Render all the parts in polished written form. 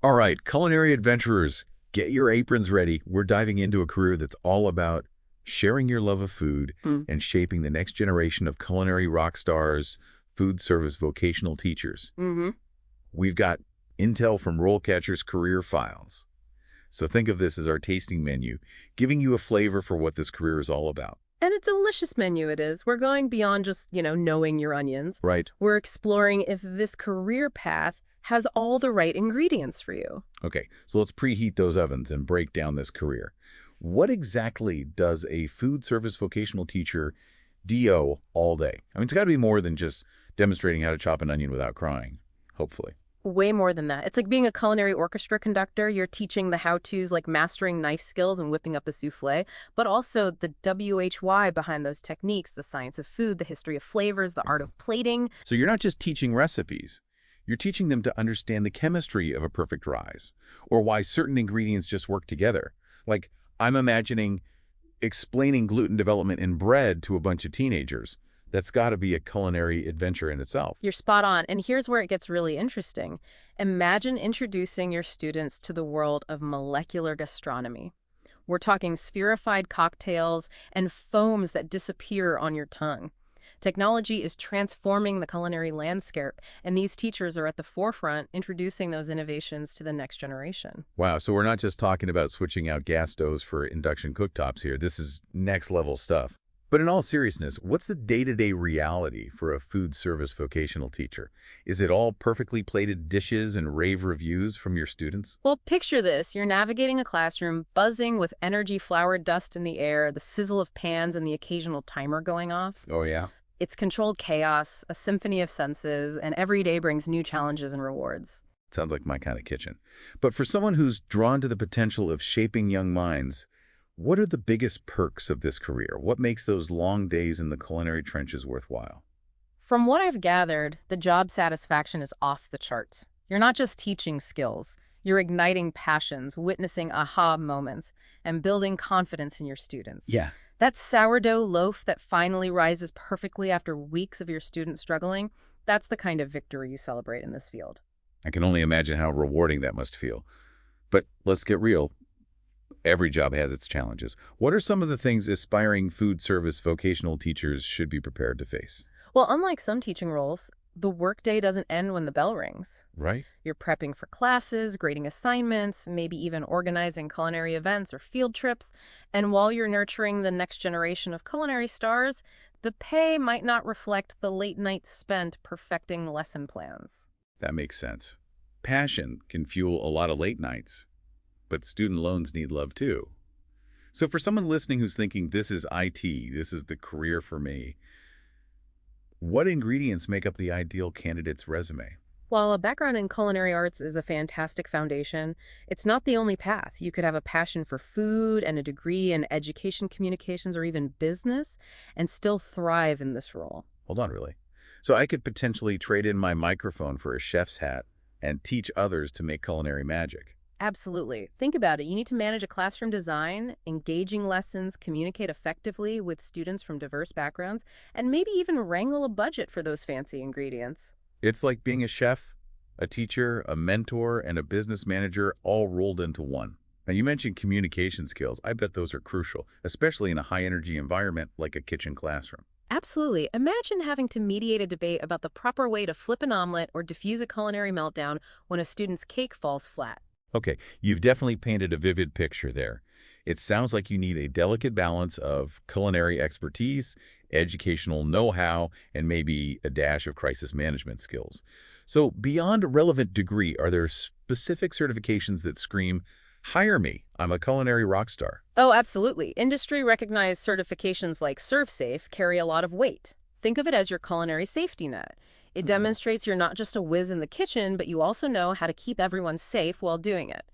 All right, culinary adventurers, get your aprons ready. We're diving into a career that's all about sharing your love of food Mm. and shaping the next generation of culinary rock stars, food service vocational teachers. hmm We've got intel from RoleCatcher's career files. So think of this as our tasting menu, giving you a flavor for what this career is all about. And a delicious menu it is. We're going beyond just, knowing your onions. Right. We're exploring if this career path has all the right ingredients for you. Okay, so let's preheat those ovens and break down this career. What exactly does a food service vocational teacher DO all day? I mean, it's got to be more than just demonstrating how to chop an onion without crying, hopefully. Way more than that. It's like being a culinary orchestra conductor. You're teaching the how-tos like mastering knife skills and whipping up a souffle, but also the WHY behind those techniques, the science of food, the history of flavors, the art of plating. So you're not just teaching recipes. You're teaching them to understand the chemistry of a perfect rise, or why certain ingredients just work together. Like, I'm imagining explaining gluten development in bread to a bunch of teenagers. That's got to be a culinary adventure in itself. You're spot on. And here's where it gets really interesting. Imagine introducing your students to the world of molecular gastronomy. We're talking spherified cocktails and foams that disappear on your tongue. Technology is transforming the culinary landscape, and these teachers are at the forefront introducing those innovations to the next generation. Wow, so we're not just talking about switching out gas stoves for induction cooktops here. This is next level stuff. But in all seriousness, what's the day-to-day reality for a food service vocational teacher? Is it all perfectly plated dishes and rave reviews from your students? Well, picture this. You're navigating a classroom buzzing with energy flour dust in the air, the sizzle of pans, and the occasional timer going off. Oh, yeah? It's controlled chaos, a symphony of senses, and every day brings new challenges and rewards. Sounds like my kind of kitchen. But for someone who's drawn to the potential of shaping young minds, what are the biggest perks of this career? What makes those long days in the culinary trenches worthwhile? From what I've gathered, the job satisfaction is off the charts. You're not just teaching skills. You're igniting passions, witnessing aha moments, and building confidence in your students. Yeah. That sourdough loaf that finally rises perfectly after weeks of your students struggling, that's the kind of victory you celebrate in this field. I can only imagine how rewarding that must feel. But let's get real. Every job has its challenges. What are some of the things aspiring food service vocational teachers should be prepared to face? Well, unlike some teaching roles, the workday doesn't end when the bell rings. Right? You're prepping for classes, grading assignments, maybe even organizing culinary events or field trips. And while you're nurturing the next generation of culinary stars, the pay might not reflect the late nights spent perfecting lesson plans. That makes sense. Passion can fuel a lot of late nights, but student loans need love too. So for someone listening who's thinking, this is IT, this is the career for me, what ingredients make up the ideal candidate's resume? While a background in culinary arts is a fantastic foundation, it's not the only path. You could have a passion for food and a degree in education communications or even business and still thrive in this role. Hold on, really? So I could potentially trade in my microphone for a chef's hat and teach others to make culinary magic. Absolutely. Think about it. You need to manage a classroom design, engaging lessons, communicate effectively with students from diverse backgrounds, and maybe even wrangle a budget for those fancy ingredients. It's like being a chef, a teacher, a mentor, and a business manager all rolled into one. Now, you mentioned communication skills. I bet those are crucial, especially in a high-energy environment like a kitchen classroom. Absolutely. Imagine having to mediate a debate about the proper way to flip an omelet or diffuse a culinary meltdown when a student's cake falls flat. Okay, you've definitely painted a vivid picture there. It sounds like you need a delicate balance of culinary expertise, educational know-how, and maybe a dash of crisis management skills. So beyond a relevant degree, are there specific certifications that scream, hire me, I'm a culinary rock star? Oh, absolutely. Industry-recognized certifications like ServSafe carry a lot of weight. Think of it as your culinary safety net. It demonstrates you're not just a whiz in the kitchen, but you also know how to keep everyone safe while doing it.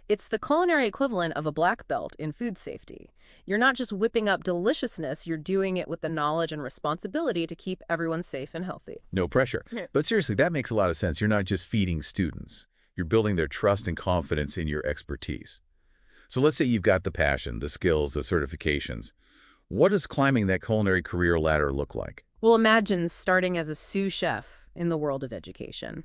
It's the culinary equivalent of a black belt in food safety. You're not just whipping up deliciousness, you're doing it with the knowledge and responsibility to keep everyone safe and healthy. No pressure. Yeah. But seriously, that makes a lot of sense. You're not just feeding students. You're building their trust and confidence in your expertise. So let's say you've got the passion, the skills, the certifications. What does climbing that culinary career ladder look like? Well, imagine starting as a sous chef in the world of education.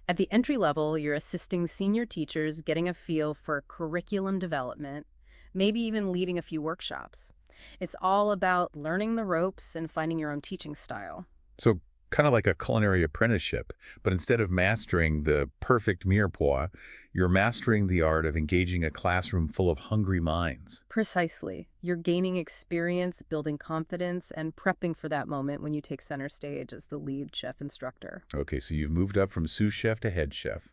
At the entry level, you're assisting senior teachers getting a feel for curriculum development, maybe even leading a few workshops. It's all about learning the ropes and finding your own teaching style. So kind of like a culinary apprenticeship, but instead of mastering the perfect mirepoix, you're mastering the art of engaging a classroom full of hungry minds. Precisely. You're gaining experience, building confidence, and prepping for that moment when you take center stage as the lead chef instructor. Okay, so you've moved up from sous chef to head chef.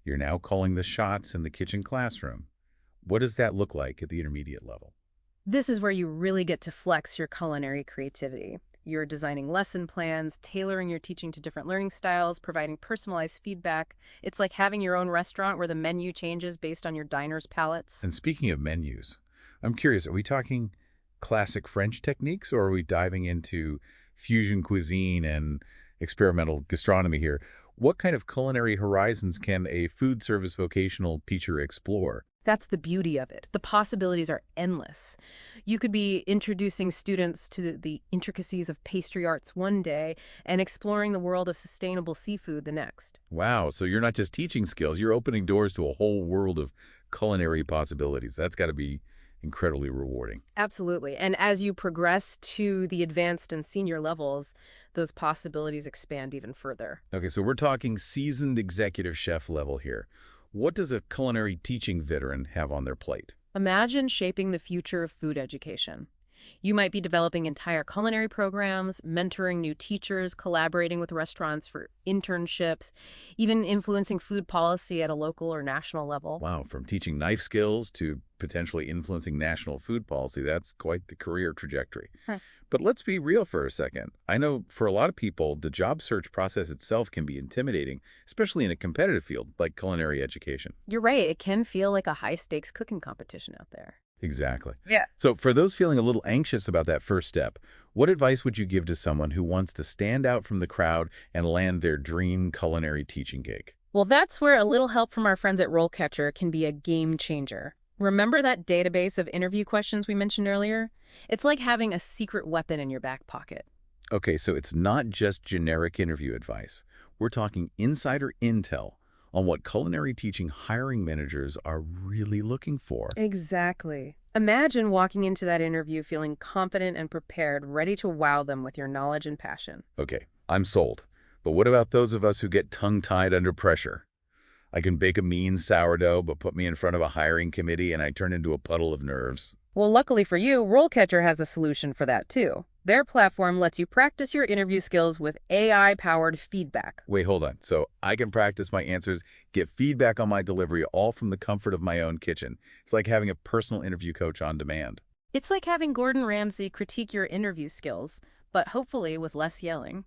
You're now calling the shots in the kitchen classroom. What does that look like at the intermediate level? This is where you really get to flex your culinary creativity. You're designing lesson plans, tailoring your teaching to different learning styles, providing personalized feedback. It's like having your own restaurant where the menu changes based on your diner's palates. And speaking of menus, I'm curious, are we talking classic French techniques or are we diving into fusion cuisine and experimental gastronomy here? What kind of culinary horizons can a food service vocational teacher explore? That's the beauty of it. The possibilities are endless. You could be introducing students to the intricacies of pastry arts one day and exploring the world of sustainable seafood the next. Wow, so you're not just teaching skills, you're opening doors to a whole world of culinary possibilities. That's got to be incredibly rewarding. Absolutely. And as you progress to the advanced and senior levels, those possibilities expand even further. Okay, so we're talking seasoned executive chef level here. What does a culinary teaching veteran have on their plate? Imagine shaping the future of food education. You might be developing entire culinary programs, mentoring new teachers, collaborating with restaurants for internships, even influencing food policy at a local or national level. Wow, from teaching knife skills to potentially influencing national food policy, that's quite the career trajectory. Huh. But let's be real for a second. I know for a lot of people, the job search process itself can be intimidating, especially in a competitive field like culinary education. You're right, it can feel like a high-stakes cooking competition out there. Exactly. Yeah. So for those feeling a little anxious about that first step, what advice would you give to someone who wants to stand out from the crowd and land their dream culinary teaching gig? Well, that's where a little help from our friends at RoleCatcher can be a game changer. Remember that database of interview questions we mentioned earlier? It's like having a secret weapon in your back pocket. Okay, so it's not just generic interview advice. We're talking insider intel on what culinary teaching hiring managers are really looking for. Exactly. Imagine walking into that interview feeling confident and prepared, ready to wow them with your knowledge and passion. Okay, I'm sold. But what about those of us who get tongue-tied under pressure? I can bake a mean sourdough, but put me in front of a hiring committee and I turn into a puddle of nerves. Well, luckily for you, RoleCatcher has a solution for that too. Their platform lets you practice your interview skills with AI-powered feedback. Wait, hold on. So I can practice my answers, get feedback on my delivery, all from the comfort of my own kitchen. It's like having a personal interview coach on demand. It's like having Gordon Ramsay critique your interview skills, but hopefully with less yelling.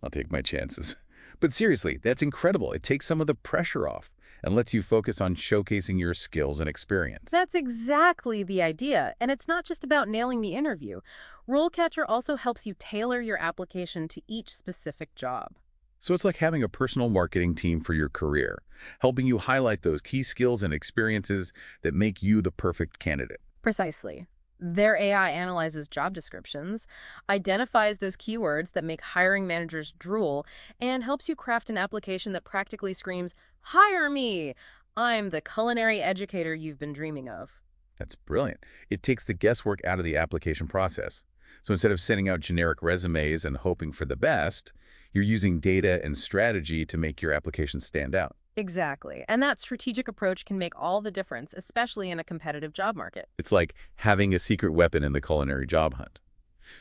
I'll take my chances. But seriously, that's incredible. It takes some of the pressure off and lets you focus on showcasing your skills and experience. That's exactly the idea, and it's not just about nailing the interview. RoleCatcher also helps you tailor your application to each specific job. So it's like having a personal marketing team for your career, helping you highlight those key skills and experiences that make you the perfect candidate. Precisely. Their AI analyzes job descriptions, identifies those keywords that make hiring managers drool, and helps you craft an application that practically screams, "Hire me! I'm the culinary educator you've been dreaming of." That's brilliant. It takes the guesswork out of the application process. So instead of sending out generic resumes and hoping for the best, you're using data and strategy to make your application stand out. Exactly. And that strategic approach can make all the difference, especially in a competitive job market. It's like having a secret weapon in the culinary job hunt.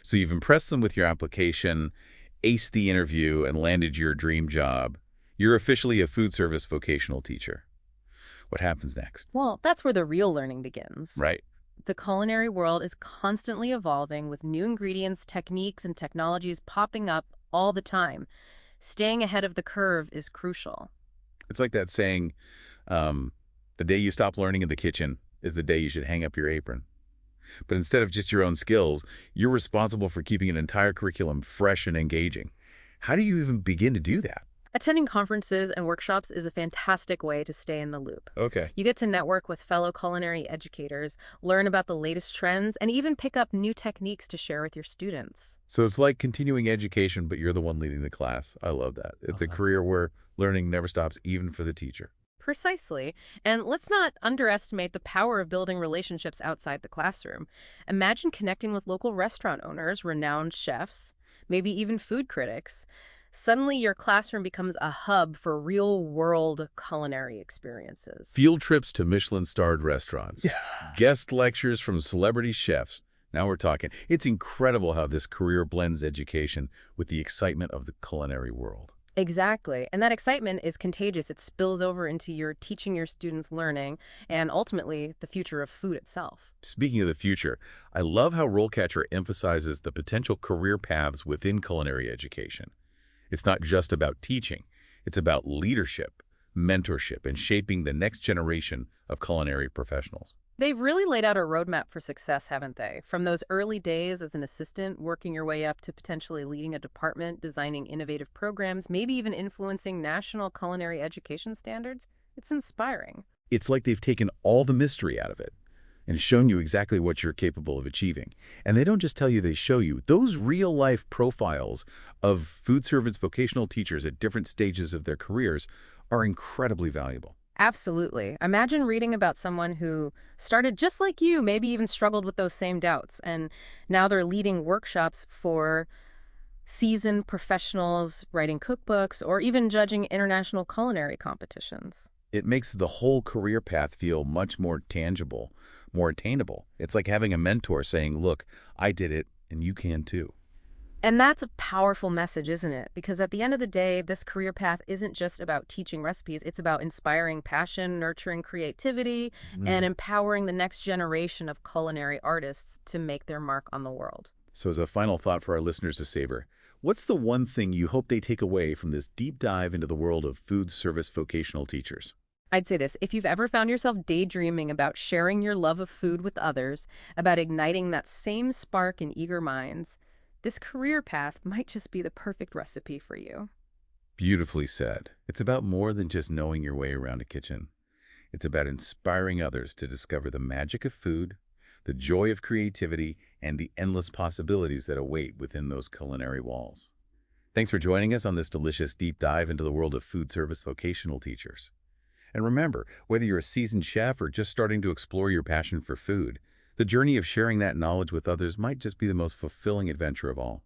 So you've impressed them with your application, aced the interview, and landed your dream job. You're officially a food service vocational teacher. What happens next? Well, that's where the real learning begins. Right. The culinary world is constantly evolving with new ingredients, techniques, and technologies popping up all the time. Staying ahead of the curve is crucial. It's like that saying, the day you stop learning in the kitchen is the day you should hang up your apron. But instead of just your own skills, you're responsible for keeping an entire curriculum fresh and engaging. How do you even begin to do that? Attending conferences and workshops is a fantastic way to stay in the loop. Okay. You get to network with fellow culinary educators, learn about the latest trends, and even pick up new techniques to share with your students. So it's like continuing education, but you're the one leading the class. I love that. It's a career where Learning never stops even for the teacher. Precisely. And let's not underestimate the power of building relationships outside the classroom. Imagine connecting with local restaurant owners, renowned chefs, maybe even food critics. Suddenly, your classroom becomes a hub for real-world culinary experiences. Field trips to Michelin-starred restaurants. Yeah. Guest lectures from celebrity chefs. Now we're talking. It's incredible how this career blends education with the excitement of the culinary world. Exactly. And that excitement is contagious. It spills over into your teaching your students learning and ultimately the future of food itself. Speaking of the future, I love how RoleCatcher emphasizes the potential career paths within culinary education. It's not just about teaching. It's about leadership, mentorship, and shaping the next generation of culinary professionals. They've really laid out a roadmap for success, haven't they? From those early days as an assistant, working your way up to potentially leading a department, designing innovative programs, maybe even influencing national culinary education standards. It's inspiring. It's like they've taken all the mystery out of it and shown you exactly what you're capable of achieving. And they don't just tell you, they show you. Those real-life profiles of food service vocational teachers at different stages of their careers are incredibly valuable. Absolutely. Imagine reading about someone who started just like you, maybe even struggled with those same doubts, and now they're leading workshops for seasoned professionals, writing cookbooks, or even judging international culinary competitions. It makes the whole career path feel much more tangible, more attainable. It's like having a mentor saying, look, I did it, and you can too. And that's a powerful message, isn't it? Because at the end of the day, this career path isn't just about teaching recipes. It's about inspiring passion, nurturing creativity, and empowering the next generation of culinary artists to make their mark on the world. So as a final thought for our listeners to savor, what's the one thing you hope they take away from this deep dive into the world of food service vocational teachers? I'd say this: if you've ever found yourself daydreaming about sharing your love of food with others, about igniting that same spark in eager minds, this career path might just be the perfect recipe for you. Beautifully said. It's about more than just knowing your way around a kitchen. It's about inspiring others to discover the magic of food, the joy of creativity, and the endless possibilities that await within those culinary walls. Thanks for joining us on this delicious deep dive into the world of food service vocational teachers. And remember, whether you're a seasoned chef or just starting to explore your passion for food, the journey of sharing that knowledge with others might just be the most fulfilling adventure of all.